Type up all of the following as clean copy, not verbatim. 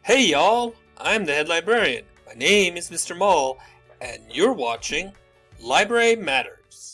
Hey y'all, I'm the head librarian. My name is Mr. Mall, and you're watching Library Matters.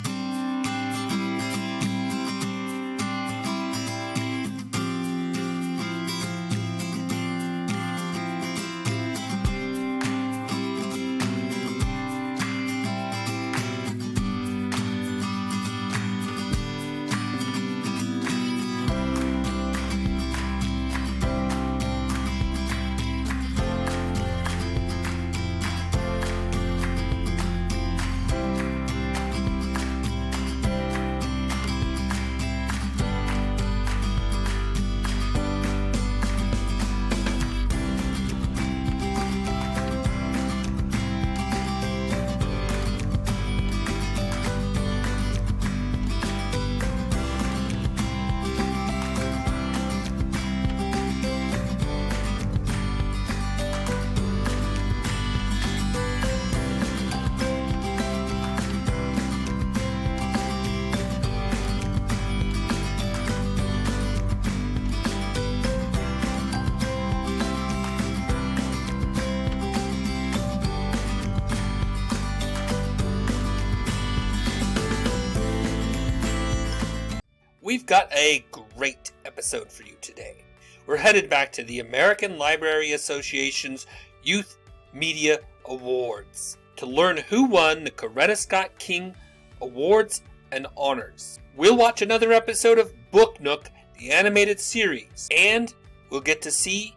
We've got a great episode for you today. We're headed back to the American Library Association's Youth Media Awards to learn who won the Coretta Scott King Awards and honors. We'll watch another episode of Book Nook, the animated series, and we'll get to see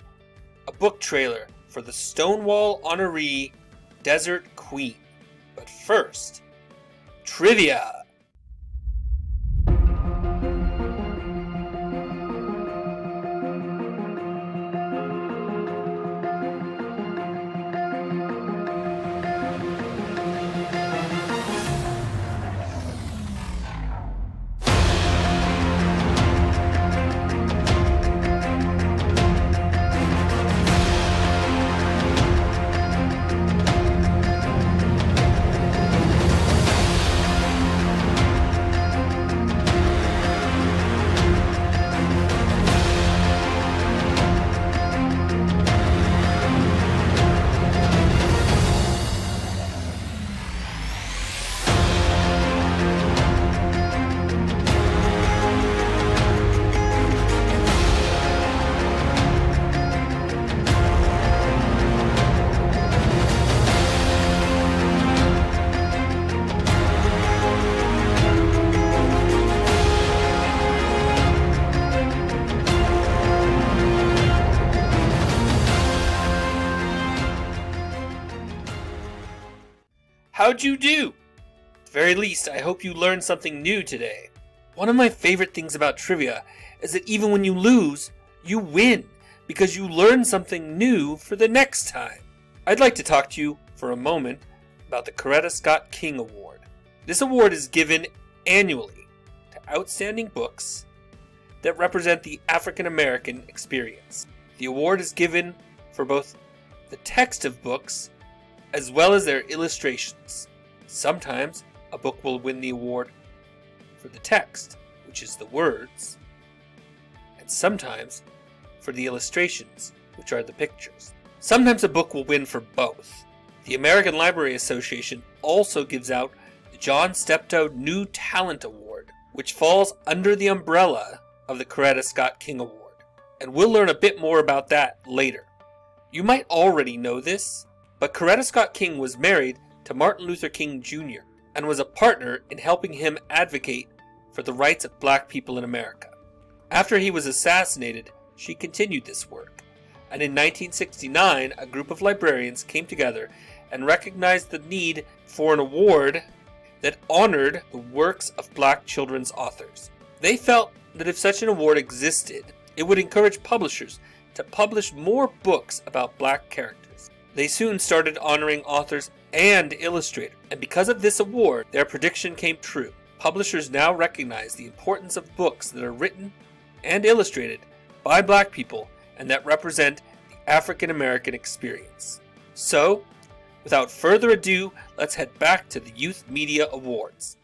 a book trailer for the Stonewall honoree, Desert Queen. But first, trivia. How'd you do? At the very least, I hope you learned something new today. One of my favorite things about trivia is that even when you lose, you win, because you learn something new for the next time. I'd like to talk to you for a moment about the Coretta Scott King Award. This award is given annually to outstanding books that represent the African American experience. The award is given for both the text of books as well as their illustrations. Sometimes a book will win the award for the text, which is the words, and sometimes for the illustrations, which are the pictures. Sometimes a book will win for both. The American Library Association also gives out the John Steptoe New Talent Award, which falls under the umbrella of the Coretta Scott King Award, and we'll learn a bit more about that later. You might already know this, but Coretta Scott King was married to Martin Luther King Jr. and was a partner in helping him advocate for the rights of black people in America. After he was assassinated, she continued this work, and in 1969 a group of librarians came together and recognized the need for an award that honored the works of black children's authors. They felt that if such an award existed, it would encourage publishers to publish more books about black characters. They soon started honoring authors and illustrators, and because of this award, their prediction came true. Publishers now recognize the importance of books that are written and illustrated by black people and that represent the African American experience. So, without further ado, let's head back to the Youth Media Awards.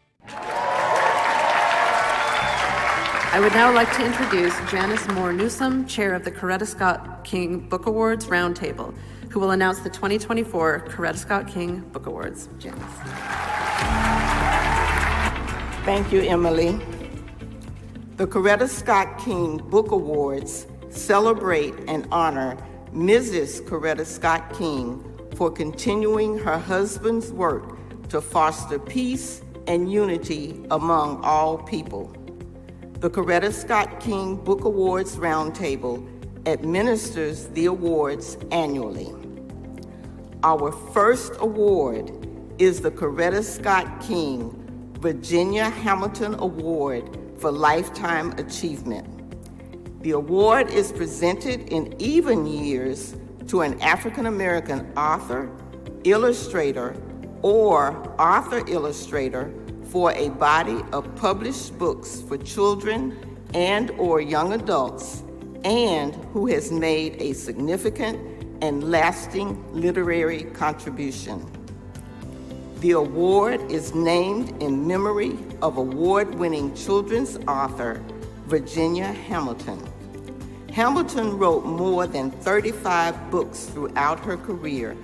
I would now like to introduce Janice Moore Newsom, Chair of the Coretta Scott King Book Awards Roundtable, who will announce the 2024 Coretta Scott King Book Awards. Janice. Thank you, Emily. The Coretta Scott King Book Awards celebrate and honor Mrs. Coretta Scott King for continuing her husband's work to foster peace and unity among all people. The Coretta Scott King Book Awards Roundtable administers the awards annually. Our first award is the Coretta Scott King Virginia Hamilton Award for Lifetime Achievement. The award is presented in even years to an African-American author, illustrator, or author-illustrator for a body of published books for children and or young adults, and who has made a significant and lasting literary contribution. The award is named in memory of award-winning children's author, Virginia Hamilton. Hamilton wrote more than 35 books throughout her career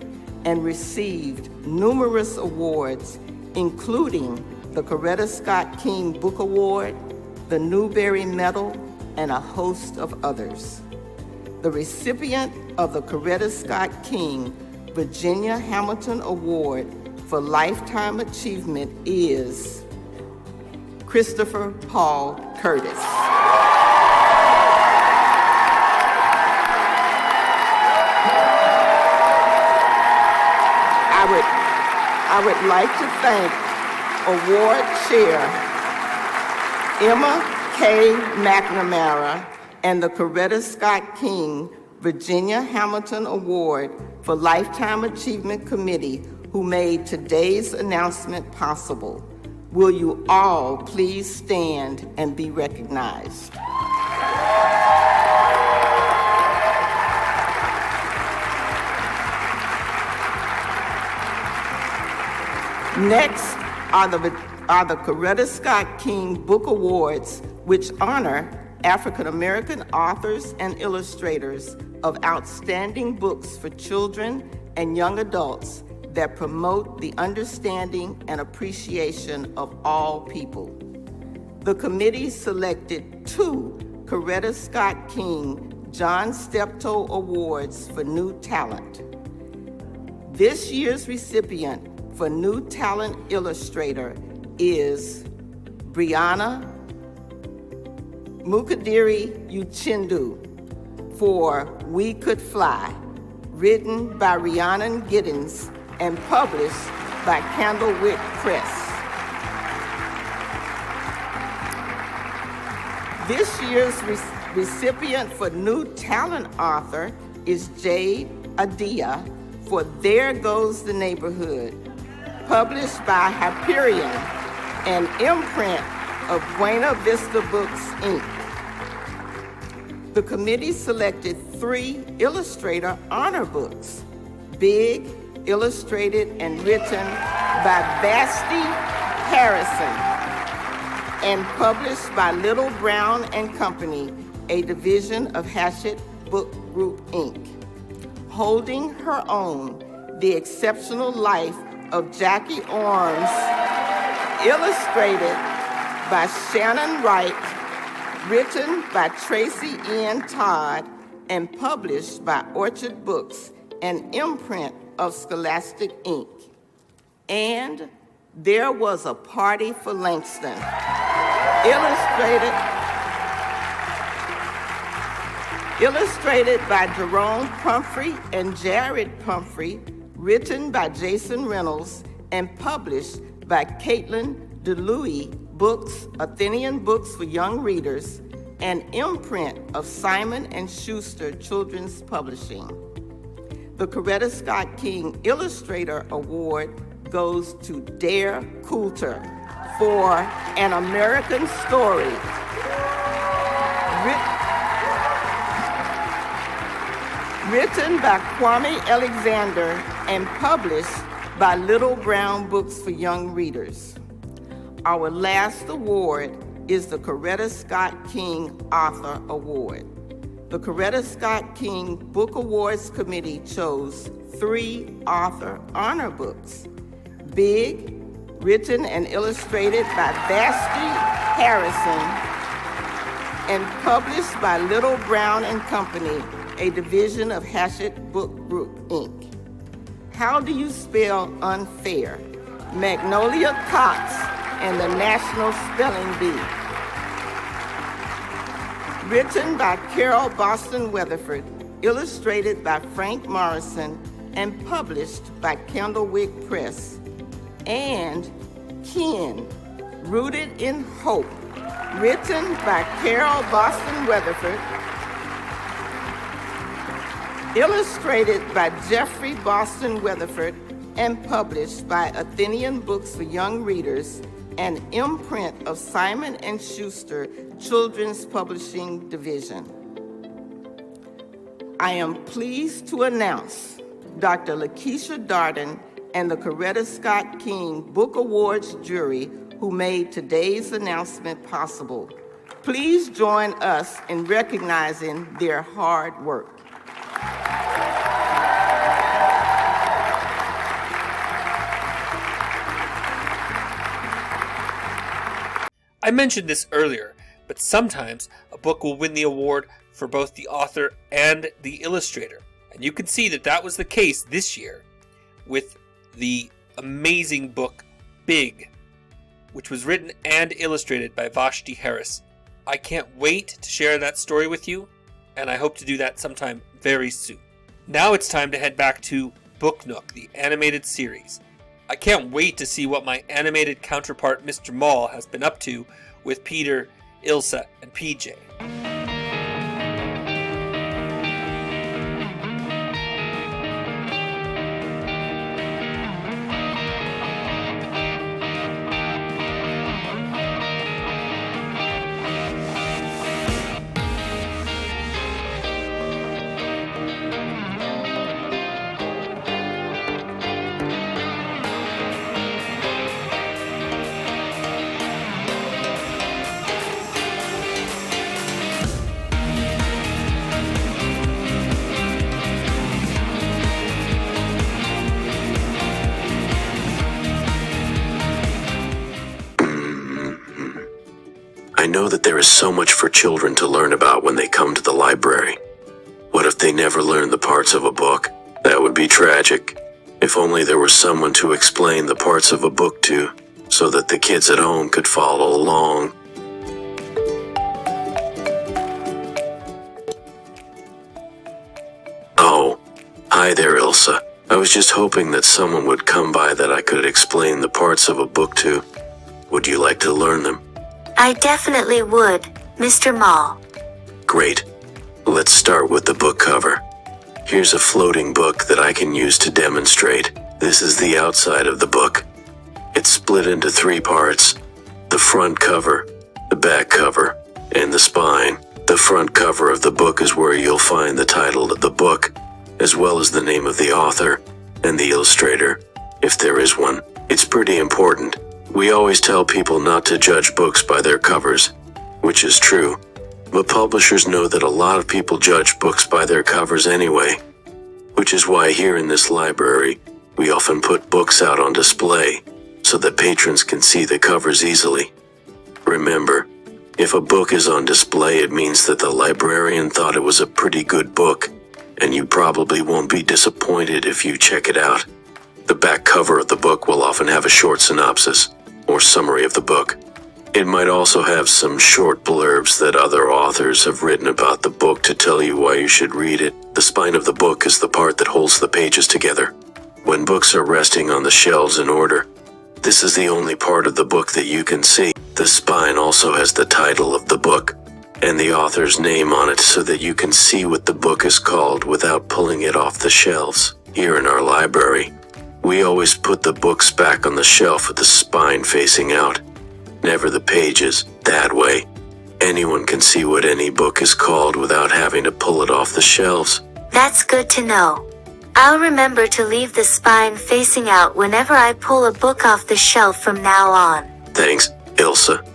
and received numerous awards, including the Coretta Scott King Book Award, the Newbery Medal, and a host of others. The recipient of the Coretta Scott King Virginia Hamilton Award for Lifetime Achievement is Christopher Paul Curtis. I would like to thank Award Chair Emma K. McNamara and the Coretta Scott King Virginia Hamilton Award for Lifetime Achievement Committee who made today's announcement possible. Will you all please stand and be recognized? Next are the Coretta Scott King Book Awards, which honor African-American authors and illustrators of outstanding books for children and young adults that promote the understanding and appreciation of all people. The committee selected 2 Coretta Scott King John Steptoe Awards for New Talent. This year's recipient for New Talent Illustrator is Brianna Mukadiri Uchendu for We Could Fly, written by Rhiannon Giddens and published by Candlewick Press. This year's recipient for New Talent Author is Jade Adia for There Goes the Neighborhood, published by Hyperion, an imprint of Buena Vista Books, Inc. The committee selected 3 illustrator honor books, Big, illustrated and written by Vasti Harrison, and published by Little Brown and Company, a division of Hachette Book Group, Inc. Holding Her Own, The Exceptional Life of Jackie Ormes, illustrated by Shannon Wright, written by Tracy Ian Todd, and published by Orchard Books, an imprint of Scholastic Inc. And There Was a Party for Langston, illustrated by Jerome Pumphrey and Jared Pumphrey, written by Jason Reynolds, and published by Caitlin DeLuey Books, Athenian Books for Young Readers, an imprint of Simon & Schuster Children's Publishing. The Coretta Scott King Illustrator Award goes to Dare Coulter for An American Story, written by Kwame Alexander and published by Little Brown Books for Young Readers. Our last award is the Coretta Scott King Author Award. The Coretta Scott King Book Awards Committee chose 3 author honor books. Big, written and illustrated by Vashti Harrison and published by Little Brown and Company, a division of Hachette Book Group, Inc. How Do You Spell Unfair? Magnolia Cox and the National Spelling Bee. Written by Carol Boston Weatherford, illustrated by Frank Morrison, and published by Candlewick Press. And Ken, Rooted in Hope, written by Carol Boston Weatherford, illustrated by Jeffrey Boston Weatherford, and published by Athenian Books for Young Readers, an imprint of Simon & Schuster Children's Publishing Division. I am pleased to announce Dr. Lakeisha Darden and the Coretta Scott King Book Awards jury who made today's announcement possible. Please join us in recognizing their hard work. I mentioned this earlier, but sometimes a book will win the award for both the author and the illustrator. And you can see that that was the case this year with the amazing book Big, which was written and illustrated by Vashti Harris. I can't wait to share that story with you, and I hope to do that sometime very soon. Now it's time to head back to Book Nook, the animated series. I can't wait to see what my animated counterpart Mr. Maul has been up to with Peter, Ilsa, and PJ. I know that there is so much for children to learn about when they come to the library. What if they never learn the parts of a book? That would be tragic. If only there was someone to explain the parts of a book to, so that the kids at home could follow along. Oh, hi there, Ilsa. I was just hoping that someone would come by that I could explain the parts of a book to. Would you like to learn them? I definitely would, Mr. Maul. Great. Let's start with the book cover. Here's a floating book that I can use to demonstrate. This is the outside of the book. It's split into 3 parts: the front cover, the back cover, and the spine. The front cover of the book is where you'll find the title of the book, as well as the name of the author and the illustrator, if there is one. It's pretty important. We always tell people not to judge books by their covers, which is true. But publishers know that a lot of people judge books by their covers anyway, which is why here in this library, we often put books out on display so that patrons can see the covers easily. Remember, if a book is on display, it means that the librarian thought it was a pretty good book, and you probably won't be disappointed if you check it out. The back cover of the book will often have a short synopsis or summary of the book. It might also have some short blurbs that other authors have written about the book to tell you why you should read it. The spine of the book is the part that holds the pages together. When books are resting on the shelves in order, this is the only part of the book that you can see. The spine also has the title of the book and the author's name on it so that you can see what the book is called without pulling it off the shelves. Here in our library, we always put the books back on the shelf with the spine facing out, never the pages. That way, anyone can see what any book is called without having to pull it off the shelves. That's good to know. I'll remember to leave the spine facing out whenever I pull a book off the shelf from now on. Thanks, Ilsa.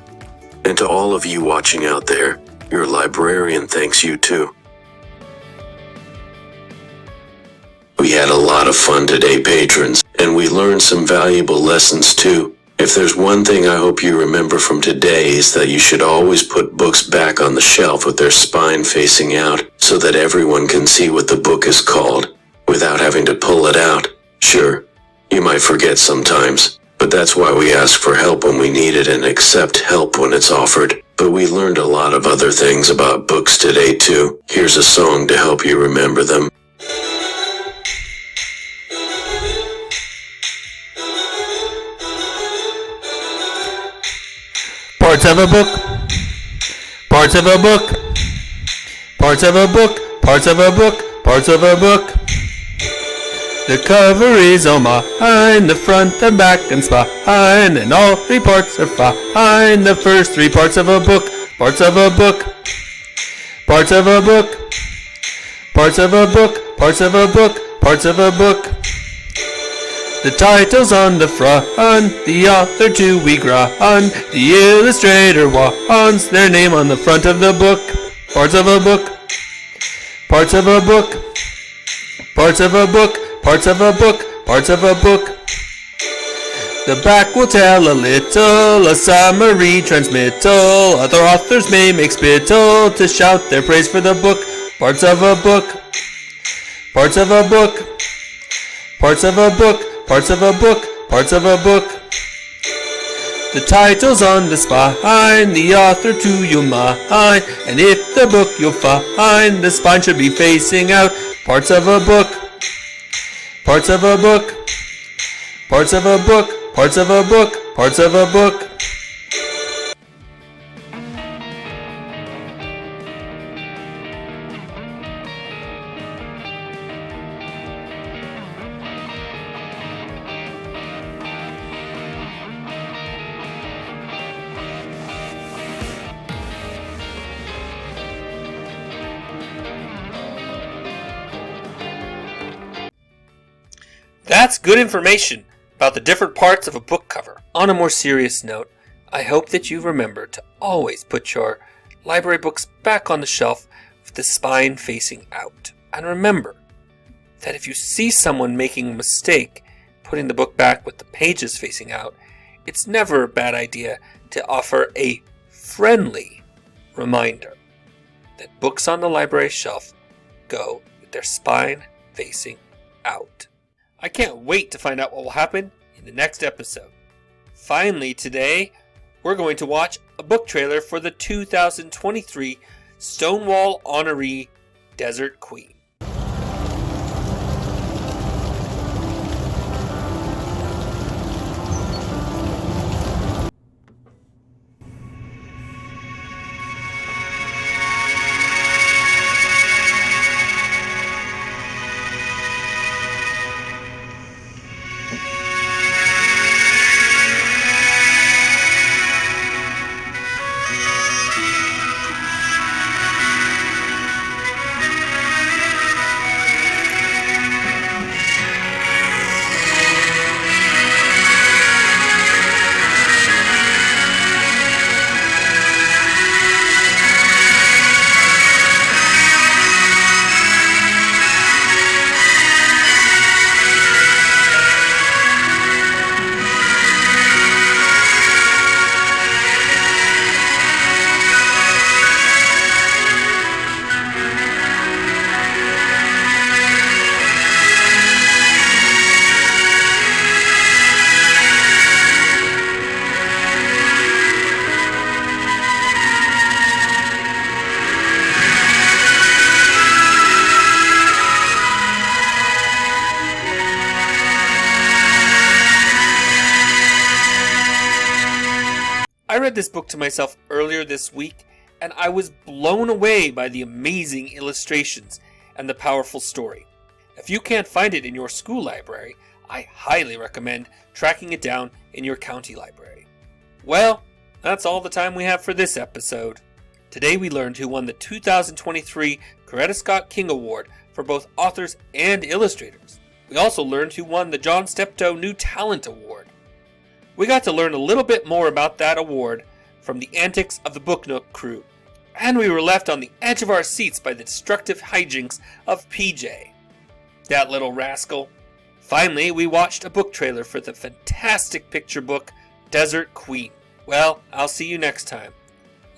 And to all of you watching out there, your librarian thanks you too. We had a lot of fun today, patrons, and we learned some valuable lessons too. If there's one thing I hope you remember from today is that you should always put books back on the shelf with their spine facing out so that everyone can see what the book is called without having to pull it out. Sure, you might forget sometimes, but that's why we ask for help when we need it and accept help when it's offered. But we learned a lot of other things about books today too. Here's a song to help you remember them. Parts of a book, parts of a book, parts of a book, parts of a book, parts of a book. The cover is on behind, the front, the back, and spine, and all three parts are fine. The first three parts of a book, parts of a book, parts of a book, parts of a book, parts of a book, parts of a book. The title's on the front, the author to we grunt, the illustrator wants their name on the front of the book. Parts of a book, parts of a book, parts of a book, parts of a book, parts of a book. The back will tell a little, a summary transmittal. Other authors may make spittle to shout their praise for the book. Parts of a book, parts of a book, parts of a book, parts of a book, parts of a book. The title's on the spine, the author to your mind, and if the book you'll find, the spine should be facing out. Parts of a book, parts of a book, parts of a book, parts of a book, parts of a book. That's good information about the different parts of a book cover. On a more serious note, I hope that you remember to always put your library books back on the shelf with the spine facing out. And remember that if you see someone making a mistake putting the book back with the pages facing out, it's never a bad idea to offer a friendly reminder that books on the library shelf go with their spine facing out. I can't wait to find out what will happen in the next episode. Finally, today, we're going to watch a book trailer for the 2023 Stonewall honoree Desert Queen. I read this book to myself earlier this week, and I was blown away by the amazing illustrations and the powerful story. If you can't find it in your school library, I highly recommend tracking it down in your county library. Well, that's all the time we have for this episode. Today we learned who won the 2023 Coretta Scott King Award for both authors and illustrators. We also learned who won the John Steptoe New Talent Award. We got to learn a little bit more about that award from the antics of the Book Nook crew. And we were left on the edge of our seats by the destructive hijinks of PJ. That little rascal. Finally, we watched a book trailer for the fantastic picture book, Desert Queen. Well, I'll see you next time.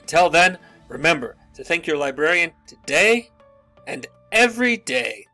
Until then, remember to thank your librarian today and every day.